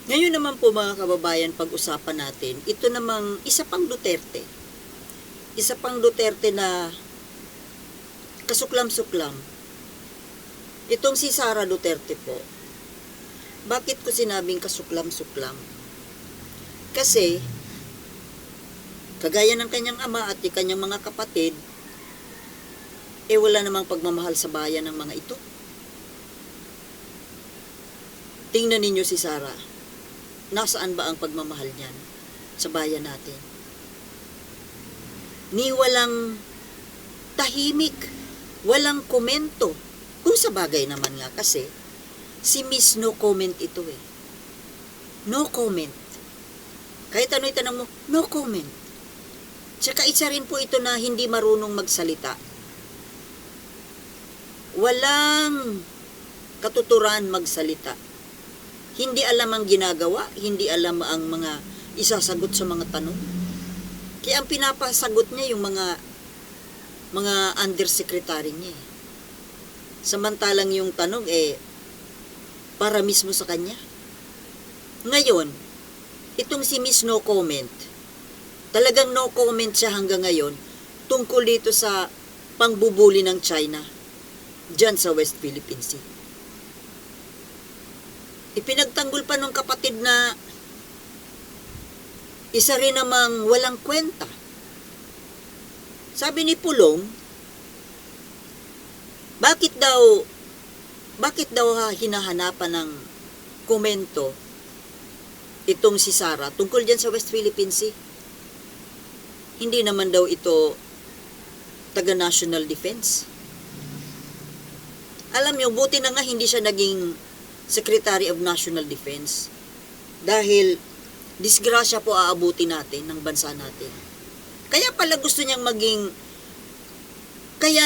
Ngayon naman po mga kababayan, pag-usapan natin, ito namang isa pang Duterte. Isa pang Duterte na kasuklam-suklam. Itong si Sara Duterte po. Bakit ko sinabing kasuklam-suklam? Kasi, kagaya ng kanyang ama at kanyang mga kapatid, wala namang pagmamahal sa bayan ng mga ito. Tingnan ninyo si Sara. Nasaan ba ang pagmamahal niyan sa bayan natin? Ni walang tahimik, walang komento. Kung sa bagay naman nga kasi, si Miss No Comment ito eh. No comment. Kahit ano'y tanong mo, no comment. Tsaka isa rin po ito na hindi marunong magsalita. Walang katuturan magsalita. Hindi alam ang ginagawa, hindi alam ang mga isasagot sa mga tanong. Kaya ang pinapasagot niya yung mga undersecretary niya. Samantalang yung tanong para mismo sa kanya. Ngayon, itong si Miss No Comment, talagang no comment siya hanggang ngayon tungkol dito sa pangbubuli ng China dyan sa West Philippine Sea. Ipinagtanggol pa ng kapatid na isa rin namang walang kwenta. Sabi ni Pulong, bakit daw hinahanapan ng komento itong si Sara tungkol dyan sa West Philippine Sea? Hindi naman daw ito taga-national defense. Alam niyo, buti na nga hindi siya naging Secretary of National Defense dahil disgrasya po aabuti natin ng bansa natin. Kaya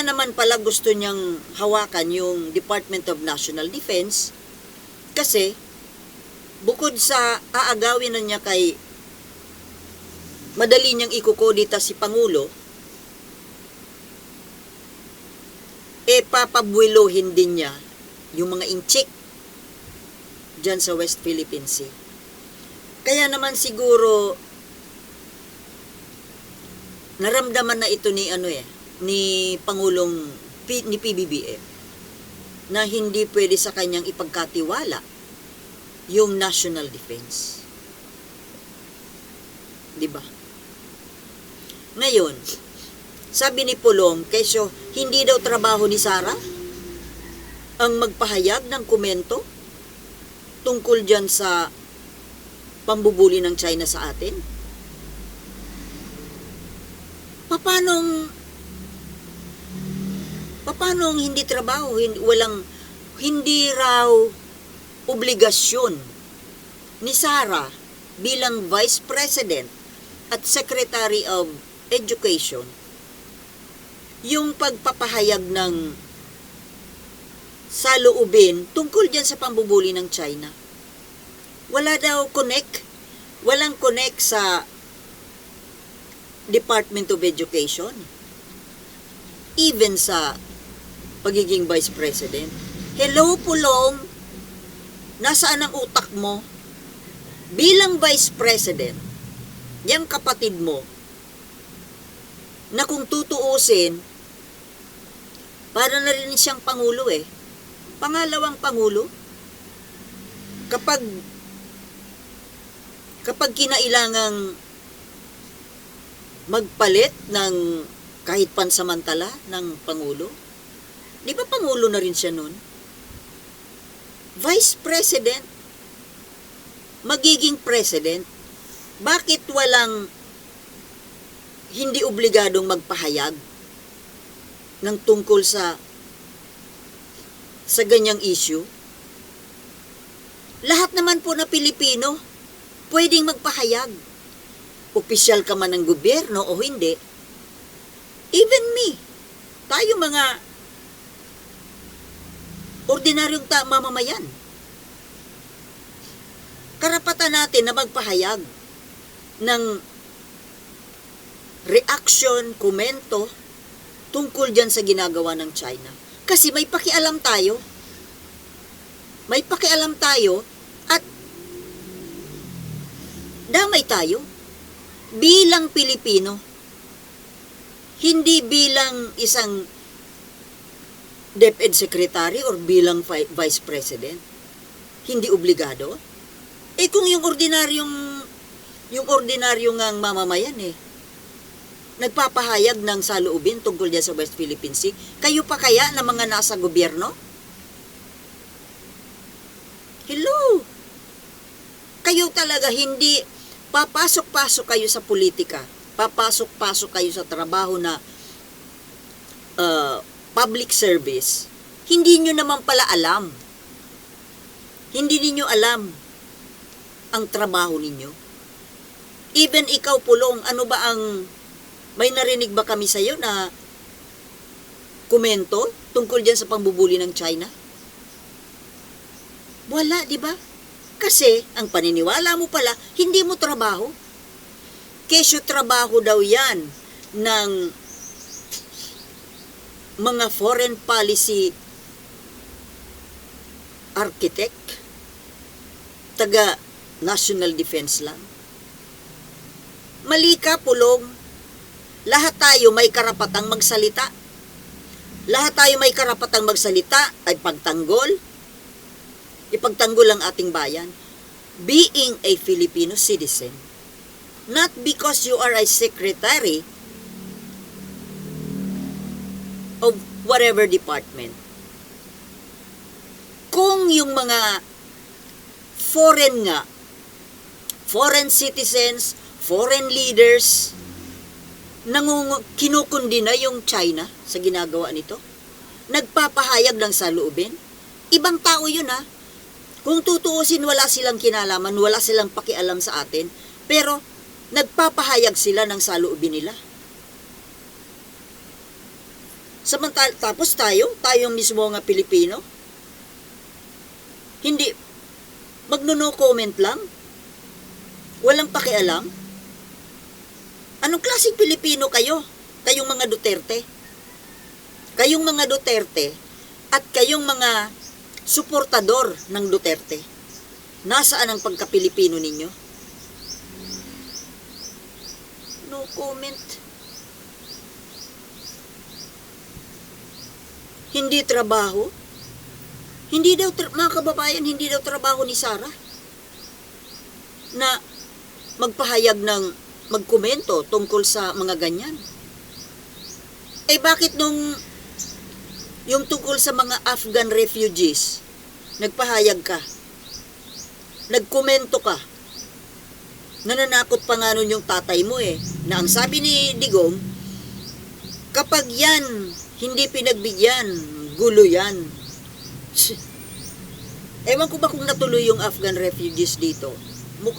naman pala gusto niyang hawakan yung Department of National Defense kasi bukod sa aagawin na niya kay madali niyang ikukodita si Pangulo, papabuiluhin din niya yung mga inchik dyan sa West Philippine Sea. Kaya naman siguro naramdaman na ito ni Pangulong ni PBBM na hindi pwede sa kanyang ipagkatiwala yung national defense. 'Di ba? Ngayon, sabi ni Pulong, kesyo hindi daw trabaho ni Sara ang magpahayag ng komento tungkol dyan sa pambubuli ng China sa atin? Papanong hindi trabaho, hindi raw obligasyon ni Sara bilang Vice President at Secretary of Education yung pagpapahayag ng saloobin tungkol dyan sa pambubuli ng China. Walang connect sa Department of Education, even sa pagiging Vice President. Hello, Pulong, nasaan ang utak mo? Bilang Vice President, yung kapatid mo, na kung tutuusin, para na rin siyang Pangulo pangalawang Pangulo, kapag kinailangang magpalit ng kahit pansamantala ng Pangulo, di ba Pangulo na rin siya nun? Vice President, magiging President, bakit walang hindi obligadong magpahayag ng tungkol sa ganyang issue? Lahat naman po na Pilipino pwedeng magpahayag. Opisyal ka man ng gobyerno o hindi. Even me, tayo mga ordinaryong mamamayan, karapatan natin na magpahayag ng reaction, komento tungkol dyan sa ginagawa ng China. Kasi may pakialam tayo. May pakialam tayo at damay tayo bilang Pilipino, hindi bilang isang DepEd Secretary or bilang Vice President. Hindi obligado. Kung yung ordinaryong ngang mamamayan nagpapahayag ng saloobin tungkol dyan sa West Philippine Sea, kayo pa kaya na mga nasa gobyerno? Hello! Kayo talaga hindi papasok-pasok kayo sa politika, papasok-pasok kayo sa trabaho na public service, hindi nyo naman pala alam. Hindi ninyo alam ang trabaho ninyo. Even ikaw, Pulong, ano ba ang, may narinig ba kami sa'yo na komento tungkol dyan sa pambubuli ng China? Wala, di ba? Kasi, ang paniniwala mo pala, hindi mo trabaho. Kesyo trabaho daw yan ng mga foreign policy architect, taga national defense lang. Mali ka, Pulong. Lahat tayo may karapatang magsalita. Lahat tayo may karapatang magsalita ay pagtanggol. Ipagtanggol ang ating bayan. Being a Filipino citizen. Not because you are a secretary of whatever department. Kung yung mga foreign citizens, foreign leaders, kinukundina yung China sa ginagawa nito, nagpapahayag ng saloobin, ibang tao yun Kung tutuusin, wala silang kinalaman, wala silang pakialam sa atin, pero nagpapahayag sila ng saloobin nila. Tapos tayo mismo nga Pilipino, hindi, magno-no comment lang, walang pakialam. Anong klaseng Pilipino kayo? Kayong mga Duterte. Kayong mga Duterte at kayong mga suportador ng Duterte. Nasaan ang pagka-Pilipino ninyo? No comment. Hindi trabaho. Hindi daw, mga kababayan, hindi daw trabaho ni Sara na magpahayag ng magkomento tungkol sa mga ganyan. Bakit nung yung tungkol sa mga Afghan refugees, nagpahayag ka, nagkomento ka, nananakot pa nga nun yung tatay mo na ang sabi ni Digong, kapag yan hindi pinagbigyan, gulo yan. Ewan ko ba kung natuloy yung Afghan refugees dito.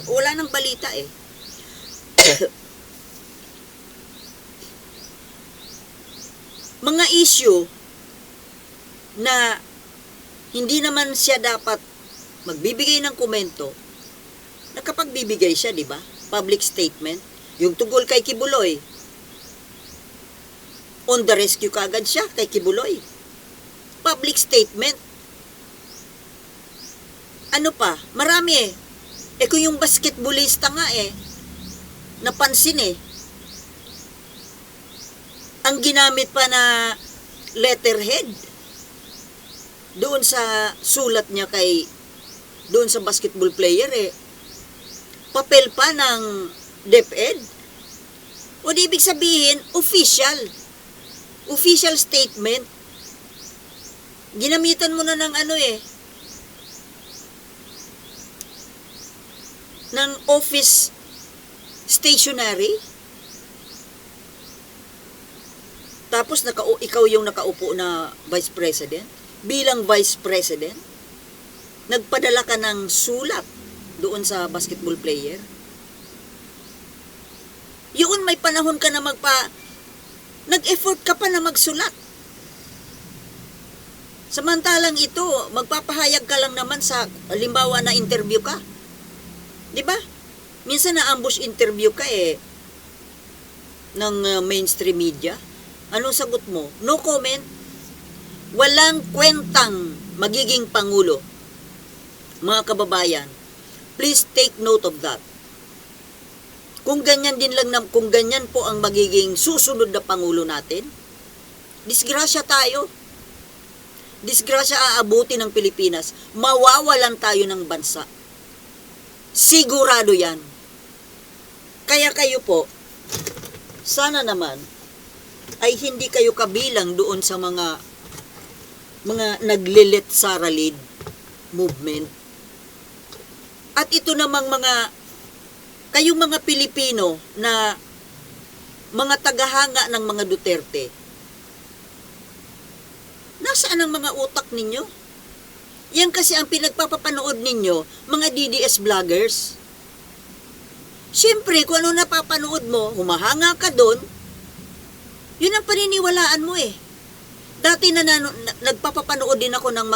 Wala nang balita Mga issue na hindi naman siya dapat magbibigay ng komento, nakapagbibigay siya, di ba? Public statement. Yung tungkol kay Kibuloy, on the rescue kagad siya kay Kibuloy. Public statement. Ano pa? Marami kung yung basketballista nga napansin ang ginamit pa na letterhead doon sa sulat niya doon sa basketball player papel pa ng DepEd. O di ibig sabihin, official statement. Ginamitan mo na ng ng office stationery. Tapos ikaw yung nakaupo na Vice President. Bilang Vice President, nagpadala ka ng sulat doon sa basketball player. Yun, may panahon ka na nag-effort ka pa na magsulat. Samantalang ito, magpapahayag ka lang naman sa, halimbawa na interview ka. Di ba? Minsan na-ambush interview ka ng mainstream media. Anong sagot mo? No comment. Walang kwentang magiging pangulo. Mga kababayan, please take note of that. Kung ganyan din lang, kung ganyan po ang magiging susunod na Pangulo natin, disgrasya tayo. Disgrasya aabuti ng Pilipinas. Mawawalan tayo ng bansa. Sigurado yan. Kaya kayo po, sana naman, ay hindi kayo kabilang doon sa mga naglilit Sara Lead movement. At ito namang kayong mga Pilipino na mga tagahanga ng mga Duterte, nasaan ang mga utak ninyo? Yan kasi ang pinagpapapanood ninyo, mga DDS vloggers. Siyempre, kung ano napapanood mo, humahanga ka doon, yun ang paniniwalaan mo eh. Dati nagpapapanood din ako ng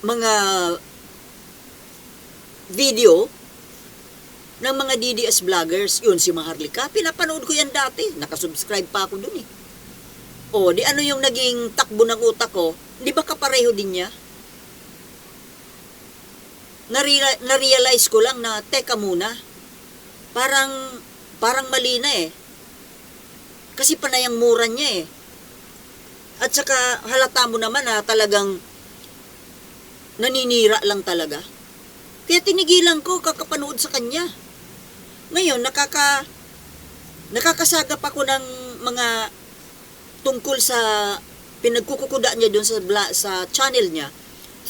mga video ng mga DDS vloggers. Yun, si Maharlika, pinapanood ko yan dati. Nakasubscribe pa ako dun eh. O, di ano yung naging takbo ng utak ko? Di ba kapareho din niya? Na-realize ko lang na, teka muna, parang mali na eh. Kasi panayang mura niya eh. At saka halata mo naman na talagang naninira lang talaga. Kaya tinigilan ko kakapanood sa kanya. Ngayon, nakakasagap ako ng mga tungkol sa pinagkukukuda niya doon sa channel niya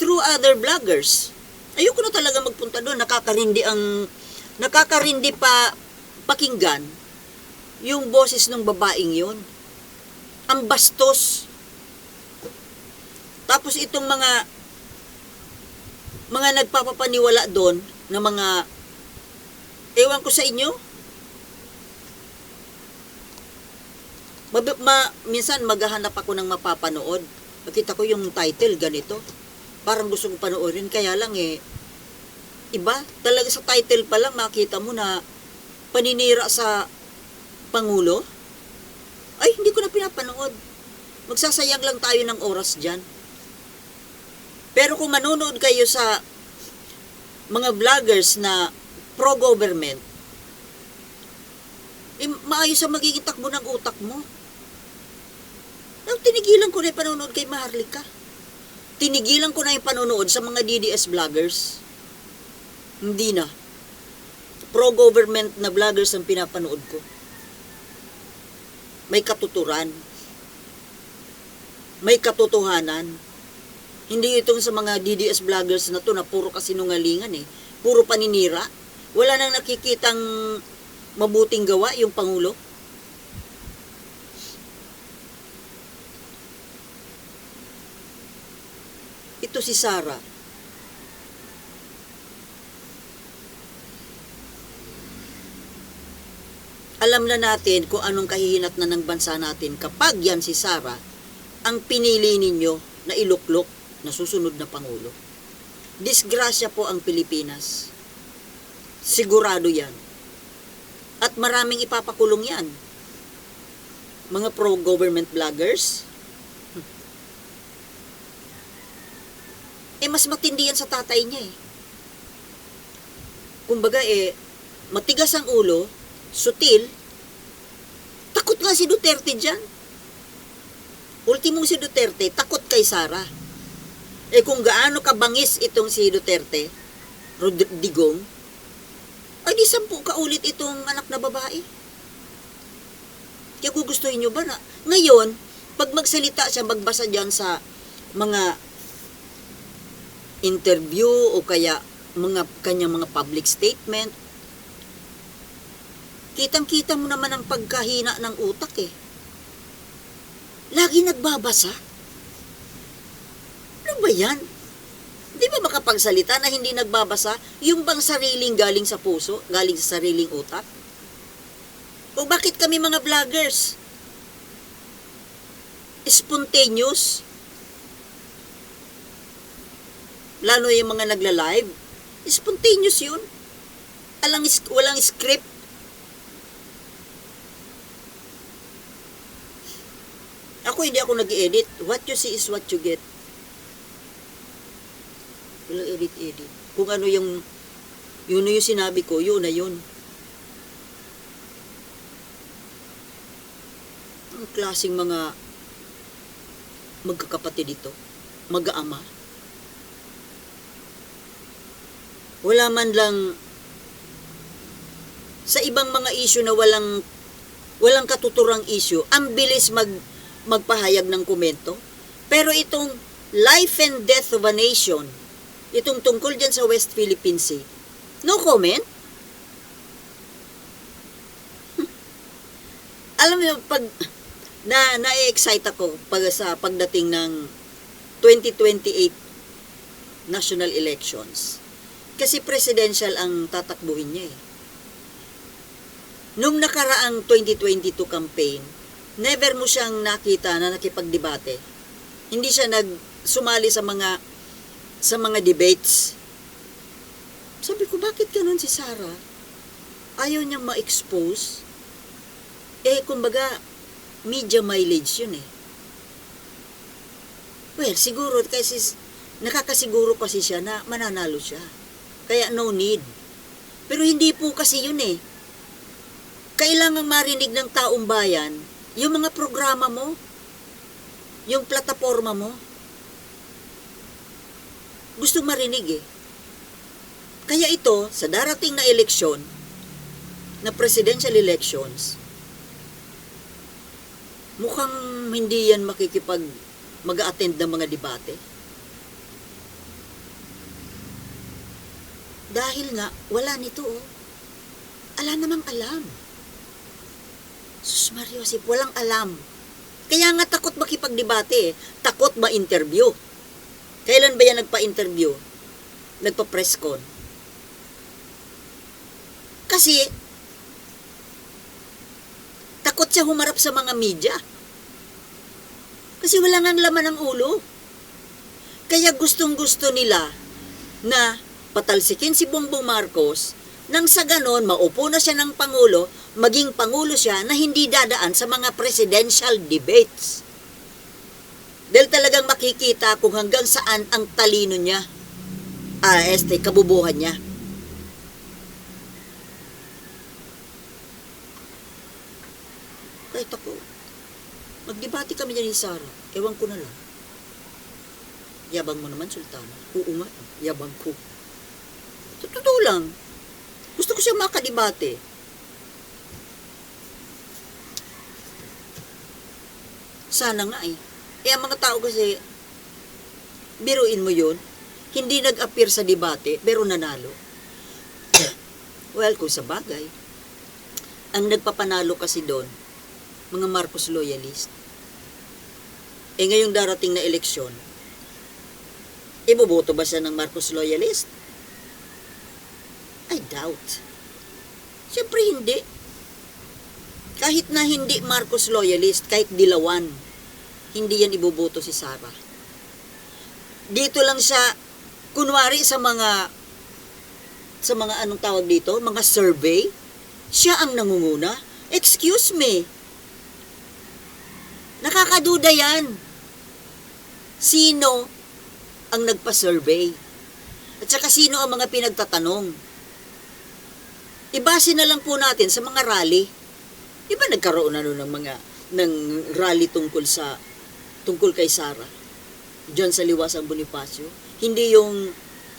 through other vloggers. Ayoko na talaga magpunta doon. Nakakarindi pa pakinggan yung boses ng babaeng yun. Ang bastos. Tapos itong mga nagpapapaniwala doon na mga, ewan ko sa inyo, minsan maghahanap ako ng mapapanood. Nakita ko yung title ganito. Parang gusto kong panoorin, kaya lang iba. Talaga sa title pa lang makita mo na paninira sa Pangulo. Ay, hindi ko na pinapanood. Magsasayang lang tayo ng oras dyan. Pero kung manonood kayo sa mga vloggers na pro-government, maayos ang magiging takbo ng utak mo. Tinigilan ko na yung panonood kay Maharlika. Tinigilan ko na yung panonood sa mga DDS vloggers. Hindi na. Pro-government na vloggers ang pinapanood ko. May katuturan. May katotohanan. Hindi itong sa mga DDS vloggers na to na puro kasinungalingan eh. Puro paninira. Wala nang nakikitang mabuting gawa yung Pangulo. Ito si Sara. Alam na natin kung anong kahihinat na ng bansa natin kapag yan si Sara ang pinili ninyo na iluklok na susunod na Pangulo. Disgrasya po ang Pilipinas. Sigurado yan. At maraming ipapakulong yan. Mga pro-government vloggers. Mas matindi yan sa tatay niya eh. Kumbaga matigas ang ulo, sutil, takot nga si Duterte dyan. Ultimong si Duterte, takot kay Sara. Kung gaano kabangis itong si Duterte, Digong, ay di 10 kaulit itong anak na babae. Kaya gugustuhin nyo ba na? Ngayon, pag magsalita siya, magbasa dyan sa mga interview o kaya kanyang mga public statement, kitang-kita mo naman ang pagkahina ng utak eh. Lagi nagbabasa. Ano ba yan? Di ba makapagsalita na hindi nagbabasa? Yung bang sariling galing sa puso, galing sa sariling utak? O bakit kami mga vloggers? Spontaneous? Lalo yung mga nagla-live, spontaneous yun. Walang script. Hindi ako nag-edit. What you see is what you get. Walang edit. Kung ano yung Yun na yung sinabi ko, yun na yun. Ang klaseng mga magkakapatid ito, mag-aama. Wala man lang sa ibang mga issue na walang katuturang issue, ang bilis magpahayag ng komento. Pero itong life and death of a nation, itong tungkol dyan sa West Philippine Sea, no comment. Alam mo, pag na-excite ako sa pagdating ng 2028 national elections. Kasi presidential ang tatakbuhin niya eh. Nung nakaraang 2022 campaign, never mo siyang nakita na nakipagdebate. Hindi siya sumali sa mga debates. Sabi ko, bakit ganun si Sara? Ayaw niyang ma-expose. Kumbaga, media mileage yun eh. Well, siguro, kasi nakakasiguro kasi siya na mananalo siya. Kaya no need. Pero hindi po kasi yun eh. Kailangang marinig ng taong bayan yung mga programa mo, yung plataforma mo. Gusto marinig eh. Kaya ito, sa darating na eleksyon, na presidential elections, mukhang hindi yan mag-a-attend ng mga debate. Dahil nga, wala nito oh. Ala namang alam. Sus Mario, walang alam. Kaya nga takot makipagdebate eh. Takot ma-interview. Kailan ba yan nagpa-interview? Nagpa-press con? Kasi, takot siya humarap sa mga media. Kasi wala ngang laman ng ulo. Kaya gustong-gusto nila na patalsikin si Bongbong Marcos nang sa ganon maupo na siya ng Pangulo, maging Pangulo siya na hindi dadaan sa mga presidential debates. Dahil talagang makikita kung hanggang saan ang talino niya, kabubuhan niya. Kahit ako, magdebate kami dyan ni Sara, ewan ko na lang. Yabang mo naman, Sultana. Oo nga, yabang ko. Totoo lang. Gusto ko siya makadebate. Sana nga eh. Ang mga tao kasi, biruin mo yun, hindi nag-appear sa debate, pero nanalo. Well, kung sa bagay, ang nagpapanalo kasi doon, mga Marcos loyalist. Ngayong darating na eleksyon, iboboto ba siya ng Marcos loyalist? I doubt. Siyempre hindi. Kahit na hindi Marcos loyalist, kahit Dilawan, hindi yan iboboto si Sara. Dito lang siya, kunwari sa mga anong tawag dito, mga survey, siya ang nangunguna. Excuse me. Nakakaduda yan. Sino ang nagpa-survey? At saka sino ang mga pinagtatanong? Ibase na lang po natin sa mga rally. Di ba nagkaroon ng rally tungkol kay Sara? Diyan sa Liwasang Bonifacio. Hindi yung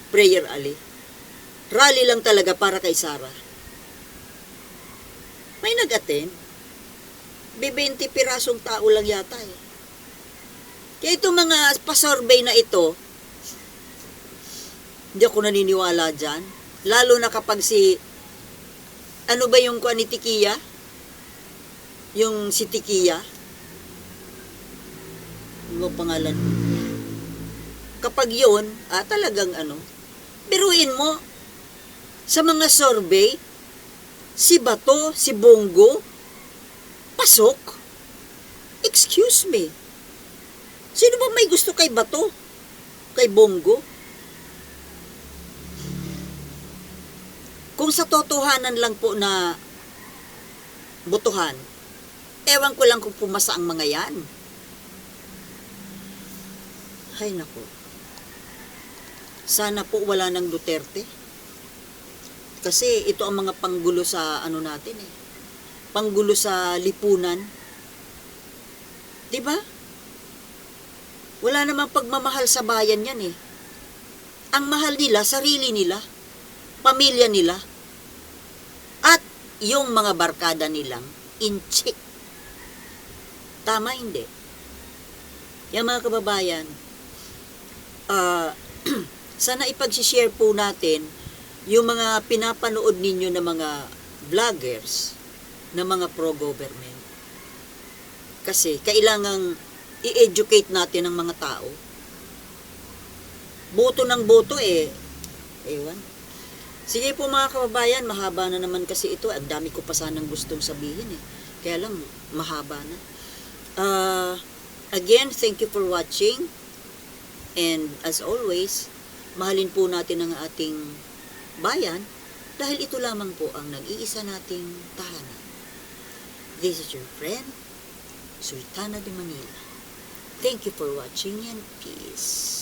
prayer alley. Rally lang talaga para kay Sara. May nag-attend. 20 pirasong tao lang yata eh. Kaya itong mga pa-survey na ito, hindi ako naniniwala dyan. Lalo na kapag ano ba yung kuha ni Tikia? Yung si Tikia? Ano pangalan? Kapag yun, talagang biruin mo, sa mga survey, si Bato, si Bongo, pasok? Excuse me. Sino ba may gusto kay Bato? Kay Bongo? Kung sa totohanan lang po na botohan, ewan ko lang kung pumasa ang mga yan. Ay nako. Sana po wala ng Duterte. Kasi ito ang mga panggulo sa ano natin eh. Panggulo sa lipunan. 'Di ba? Wala namang pagmamahal sa bayan yan eh. Ang mahal nila, sarili nila, pamilya nila, at yung mga barkada nilang inchi. Tama hindi? Yung mga kababayan, sana ipag-share po natin yung mga pinapanood ninyo na mga vloggers na mga pro-government. Kasi kailangang i-educate natin ang mga tao. Boto ng boto eh. Ewan. Sige po mga kababayan, mahaba na naman kasi ito. Ang dami ko pa sanang gustong sabihin eh. Kaya lang, mahaba na. Again, thank you for watching. And as always, mahalin po natin ang ating bayan dahil ito lamang po ang nag-iisa nating tahanan. This is your friend, Sultana de Manila. Thank you for watching and peace.